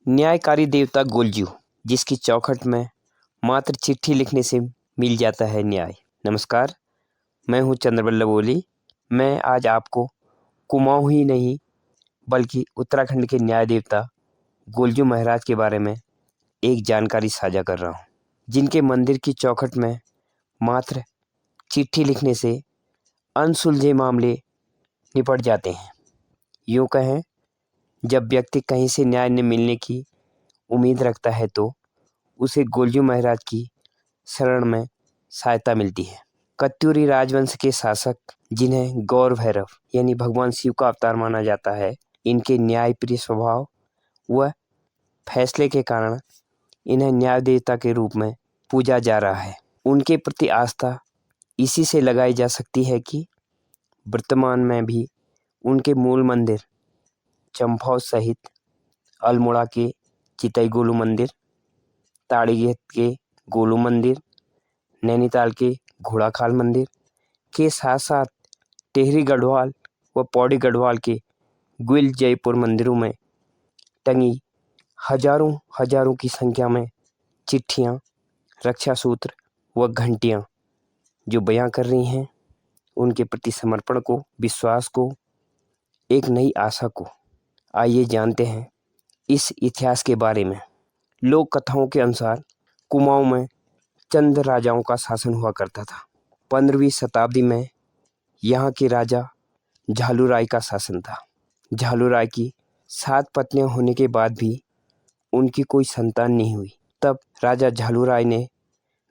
न्यायकारी देवता गोलजू, जिसकी चौखट में मात्र चिट्ठी लिखने से मिल जाता है न्याय। नमस्कार, मैं हूँ चंद्रवल्लभ ओली। मैं आज आपको कुमाऊँ ही नहीं बल्कि उत्तराखंड के न्याय देवता गोलजू महाराज के बारे में एक जानकारी साझा कर रहा हूँ, जिनके मंदिर की चौखट में मात्र चिट्ठी लिखने से अनसुलझे मामले निपट जाते हैं। यूँ कहें, जब व्यक्ति कहीं से न्याय न मिलने की उम्मीद रखता है तो उसे गोलजू महाराज की शरण में सहायता मिलती है। कत्यूरी राजवंश के शासक, जिन्हें गौर भैरव यानी भगवान शिव का अवतार माना जाता है, इनके न्यायप्रिय स्वभाव व फैसले के कारण इन्हें न्याय देवता के रूप में पूजा जा रहा है। उनके प्रति आस्था इसी से लगाई जा सकती है कि वर्तमान में भी उनके मूल मंदिर चंपावत सहित अल्मोड़ा के चितई गोलू मंदिर, ताड़ीगेट के गोलू मंदिर, नैनीताल के घोड़ाखाल मंदिर के साथ साथ टिहरी गढ़वाल व पौड़ी गढ़वाल के ग्विल जयपुर मंदिरों में टंगी हजारों की संख्या में चिट्ठियाँ, रक्षा सूत्र व घंटियाँ जो बयां कर रही हैं उनके प्रति समर्पण को, विश्वास को, एक नई आशा को। आइए जानते हैं इस इतिहास के बारे में। लोक कथाओं के अनुसार कुमाऊं में चंद राजाओं का शासन हुआ करता था। 15वीं शताब्दी में यहाँ के राजा झालू राय का शासन था। झालू राय की 7 पत्नियां होने के बाद भी उनकी कोई संतान नहीं हुई। तब राजा झालू राय ने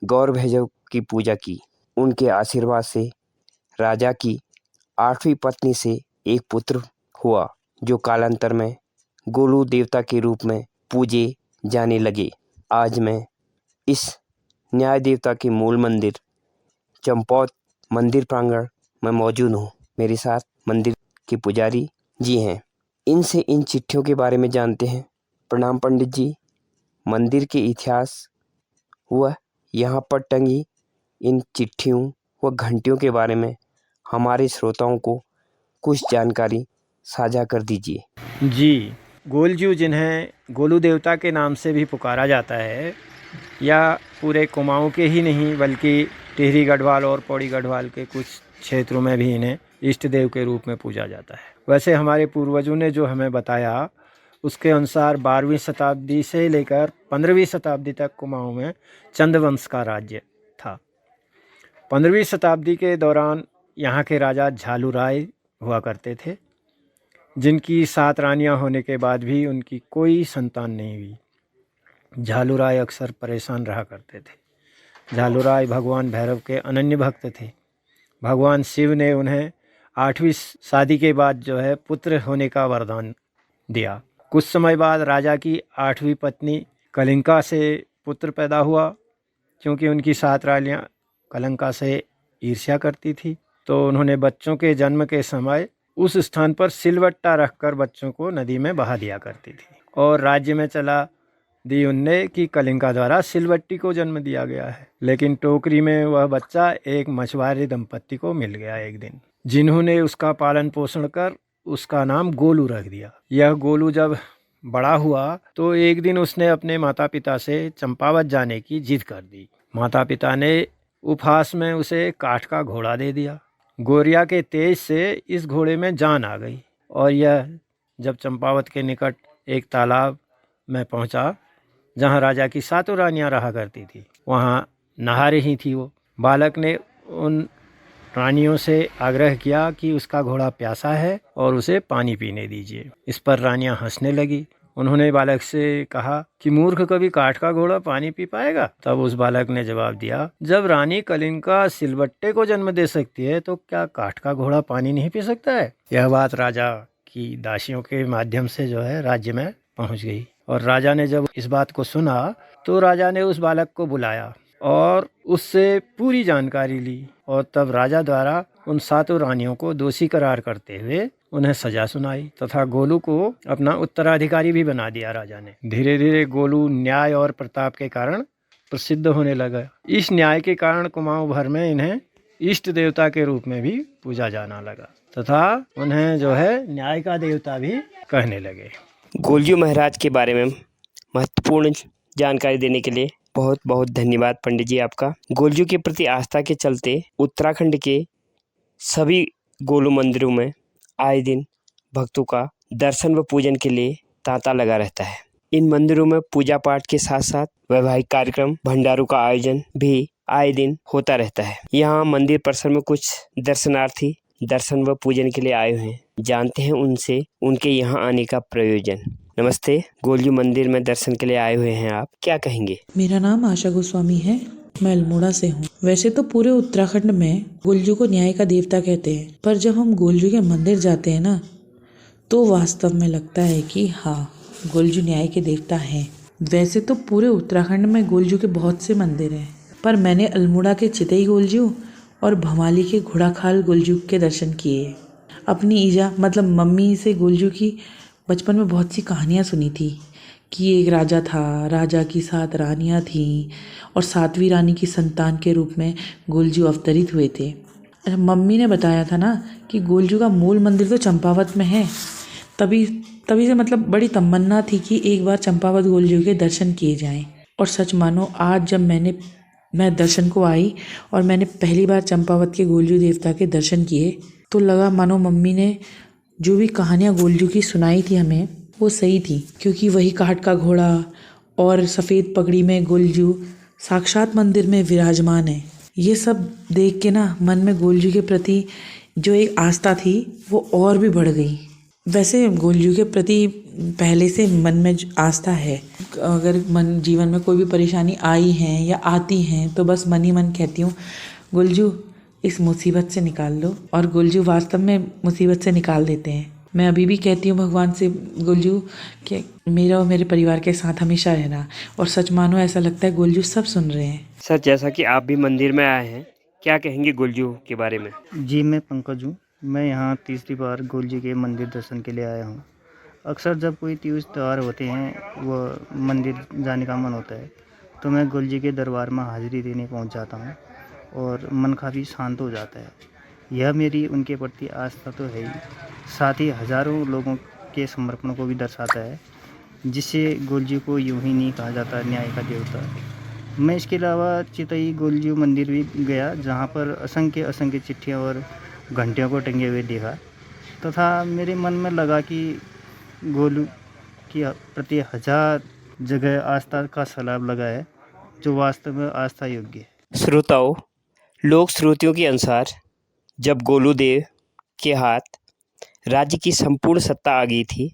गौर भैरव की पूजा की। उनके आशीर्वाद से राजा की 8वीं पत्नी से एक पुत्र हुआ, जो कालांतर में गोलू देवता के रूप में पूजे जाने लगे। आज मैं इस न्याय देवता के मूल मंदिर चंपावत मंदिर प्रांगण में मौजूद हूँ। मेरे साथ मंदिर के पुजारी जी हैं। इनसे इन चिट्ठियों के बारे में जानते हैं। प्रणाम पंडित जी। मंदिर के इतिहास व यहाँ पर टंगी इन चिट्ठियों व घंटियों के बारे में हमारे श्रोताओं को कुछ जानकारी साझा कर दीजिए। जी, गोलजू, जिन्हें गोलू देवता के नाम से भी पुकारा जाता है, या पूरे कुमाऊं के ही नहीं बल्कि टिहरी गढ़वाल और पौड़ी गढ़वाल के कुछ क्षेत्रों में भी इन्हें इष्ट देव के रूप में पूजा जाता है। वैसे हमारे पूर्वजों ने जो हमें बताया उसके अनुसार 12वीं शताब्दी से लेकर 15वीं शताब्दी तक कुमाऊं में चंद वंश का राज्य था। 15वीं शताब्दी के दौरान यहाँ के राजा झालू राय हुआ करते थे, जिनकी 7 रानियां होने के बाद भी उनकी कोई संतान नहीं हुई। झालू राय अक्सर परेशान रहा करते थे। झालू राय भगवान भैरव के अनन्य भक्त थे। भगवान शिव ने उन्हें 8वीं शादी के बाद पुत्र होने का वरदान दिया। कुछ समय बाद राजा की 8वीं पत्नी कलिंका से पुत्र पैदा हुआ। क्योंकि उनकी 7 रानियां कलिंका से ईर्ष्या करती थी, तो उन्होंने बच्चों के जन्म के समय उस स्थान पर सिलवट्टा रखकर बच्चों को नदी में बहा दिया करती थी। और राज्य में चला दी उनने कि कलिंका द्वारा सिलवट्टी को जन्म दिया गया है। लेकिन टोकरी में वह बच्चा एक मछुआरे दंपत्ति को मिल गया एक दिन, जिन्होंने उसका पालन पोषण कर उसका नाम गोलू रख दिया। यह गोलू जब बड़ा हुआ तो एक दिन उसने अपने माता पिता से चंपावत जाने की जिद कर दी। माता पिता ने उपहास में उसे काठ का घोड़ा दे दिया। गोरिया के तेज से इस घोड़े में जान आ गई और यह जब चंपावत के निकट एक तालाब में पहुंचा, जहां राजा की 7 रानियां रहा करती थी, वहां नहा रही थी वो। बालक ने उन रानियों से आग्रह किया कि उसका घोड़ा प्यासा है और उसे पानी पीने दीजिए। इस पर रानियां हंसने लगी। उन्होंने बालक से कहा कि मूर्ख, कभी काठ का घोड़ा पानी पी पाएगा? तब उस बालक ने जवाब दिया, जब रानी कलिंका सिलवट्टे को जन्म दे सकती है तो क्या काठ का घोड़ा पानी नहीं पी सकता है? यह बात राजा की दासियों के माध्यम से राज्य में पहुंच गई। और राजा ने जब इस बात को सुना तो राजा ने उस बालक को बुलाया और उससे पूरी जानकारी ली। और तब राजा द्वारा उन 7 रानियों को दोषी करार करते हुए उन्हें सजा सुनाई तथा गोलू को अपना उत्तराधिकारी भी बना दिया राजा ने। धीरे धीरे गोलू न्याय और प्रताप के कारण प्रसिद्ध होने लगा। इस न्याय के कारण कुमाऊं भर में इन्हें इष्ट देवता के रूप में भी पूजा जाना लगा तथा उन्हें न्याय का देवता भी कहने लगे। गोलजू महाराज के बारे में महत्वपूर्ण जानकारी देने के लिए बहुत बहुत धन्यवाद पंडित जी आपका। गोलजू के प्रति आस्था के चलते उत्तराखंड के सभी गोलू मंदिरों में आए दिन भक्तों का दर्शन व पूजन के लिए तांता लगा रहता है। इन मंदिरों में पूजा पाठ के साथ साथ वैवाहिक कार्यक्रम, भंडारों का आयोजन भी आए दिन होता रहता है। यहाँ मंदिर परिसर में कुछ दर्शनार्थी दर्शन व पूजन के लिए आए हुए हैं। जानते हैं उनसे उनके यहाँ आने का प्रयोजन। नमस्ते, गोलजू मंदिर में दर्शन के लिए आए हुए हैं, आप क्या कहेंगे? मेरा नाम आशा गोस्वामी है, मैं अल्मोड़ा से हूँ। वैसे तो पूरे उत्तराखंड में गोलजू को न्याय का देवता कहते हैं, पर जब हम गोलजू के मंदिर जाते हैं ना, तो वास्तव में लगता है कि हाँ, गोलजू न्याय के देवता हैं। वैसे तो पूरे उत्तराखंड में गोलजू के बहुत से मंदिर हैं, पर मैंने अल्मोड़ा के चितई गोलजू और भवाली के घोड़ाखाल गोलजू के दर्शन किए। अपनी ईजा मतलब मम्मी से गोलजू की बचपन में बहुत सी कहानियाँ सुनी थी कि एक राजा था, राजा की 7 रानियाँ थीं और 7वीं रानी की संतान के रूप में गोलजू अवतरित हुए थे। मम्मी ने बताया था ना कि गोलजू का मूल मंदिर तो चंपावत में है। तभी से मतलब बड़ी तमन्ना थी कि एक बार चंपावत गोलजू के दर्शन किए जाएं। और सच मानो, आज जब मैं दर्शन को आई और मैंने पहली बार चंपावत के गोलजू देवता के दर्शन किए, तो लगा मानो मम्मी ने जो भी कहानियाँ गोलजू की सुनाई थी हमें, वो सही थी। क्योंकि वही काठ का घोड़ा और सफ़ेद पगड़ी में गोलजू साक्षात मंदिर में विराजमान है। ये सब देख के ना मन में गोलजू के प्रति जो एक आस्था थी वो और भी बढ़ गई। वैसे गोलजू के प्रति पहले से मन में आस्था है। अगर जीवन में कोई भी परेशानी आई है या आती है तो बस मन ही मन कहती हूँ, गोलजू इस मुसीबत से निकाल लो, और गोलजू वास्तव में मुसीबत से निकाल देते हैं। मैं अभी भी कहती हूँ भगवान से, गोलजू कि मेरा और मेरे परिवार के साथ हमेशा रहना। और सच मानो ऐसा लगता है गोलजू सब सुन रहे हैं। सर, जैसा कि आप भी मंदिर में आए हैं, क्या कहेंगे गोलजू के बारे में? जी, मैं पंकज हूँ। मैं यहाँ तीसरी बार गोलजू के मंदिर दर्शन के लिए आया हूँ। अक्सर जब कोई तीज त्यौहार होते हैं, वो मंदिर जाने का मन होता है, तो मैं गोलजू के दरबार में हाजिरी देने पहुँच जाता हूँ और मन काफ़ी शांत हो जाता है। यह मेरी उनके प्रति आस्था तो है ही, साथ ही हज़ारों लोगों के समर्पण को भी दर्शाता है, जिससे गोलजू को यूं ही नहीं कहा जाता न्याय का देवता। मैं इसके अलावा चितई गोलजू मंदिर भी गया, जहां पर असंख्य चिट्ठियां और घंटियों को टंगे हुए देखा, तथा मेरे मन में लगा कि गोलू की प्रति 1000 जगह आस्था का सैलाब लगा है, जो वास्तव में आस्था योग्य है। श्रोताओं, लोक श्रुतियों के अनुसार जब गोलू देव के हाथ राज्य की संपूर्ण सत्ता आ गई थी,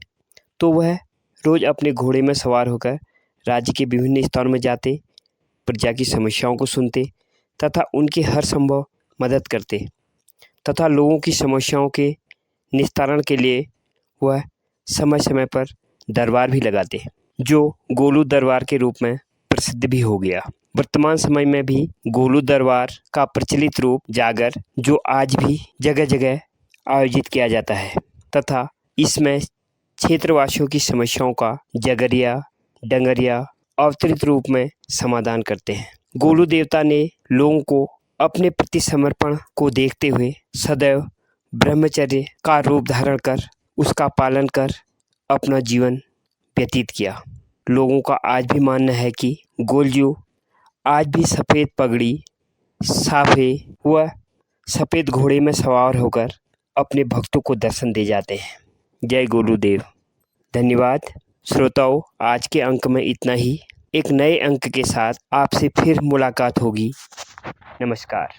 तो वह रोज अपने घोड़े में सवार होकर राज्य के विभिन्न स्थानों में जाते, प्रजा की समस्याओं को सुनते तथा उनकी हर संभव मदद करते तथा लोगों की समस्याओं के निस्तारण के लिए वह समय समय पर दरबार भी लगाते, जो गोलू दरबार के रूप में प्रसिद्ध भी हो गया। वर्तमान समय में भी गोलू दरबार का प्रचलित रूप जागर, जो आज भी जगह जगह आयोजित किया जाता है तथा इसमें क्षेत्रवासियों की समस्याओं का जगरिया डंगरिया अवतरित रूप में समाधान करते हैं। गोलू देवता ने लोगों को अपने प्रति समर्पण को देखते हुए सदैव ब्रह्मचर्य का रूप धारण कर उसका पालन कर अपना जीवन व्यतीत किया। लोगों का आज भी मानना है कि गोलजू आज भी सफ़ेद पगड़ी, साफे व सफ़ेद घोड़े में सवार होकर अपने भक्तों को दर्शन दे जाते हैं। जय गोलूदेव। धन्यवाद श्रोताओं, आज के अंक में इतना ही। एक नए अंक के साथ आपसे फिर मुलाकात होगी। नमस्कार।